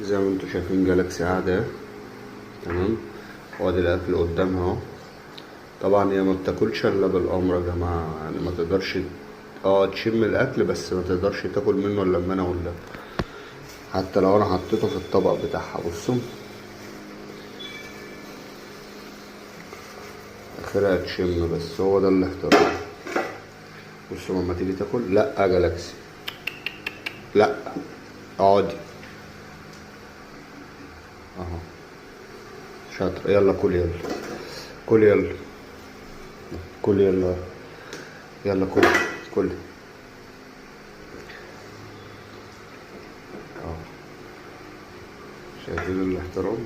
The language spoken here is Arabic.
زي ما انتوا شايفين جالاكسي قاعدة اهي. تمام. وادي الاكل قدامها اهو. طبعا هي ما بتاكلش الا بالامر يا جماعه، يعني ما تقدرش تشم الاكل، بس ما تقدرش تاكل منه الا لما انا اقول لها. حتى لو انا حطيته في الطبق بتاعها. بصوا اخرها تشم، بس هو ده الاحترام. بصوا لما تيجي تاكل، لا جالاكسي لا، اقعدي اهو. شاطر، يلا كل يلا كل يلا كل يلا يلا كل كل اهو. شايفين الاحترام؟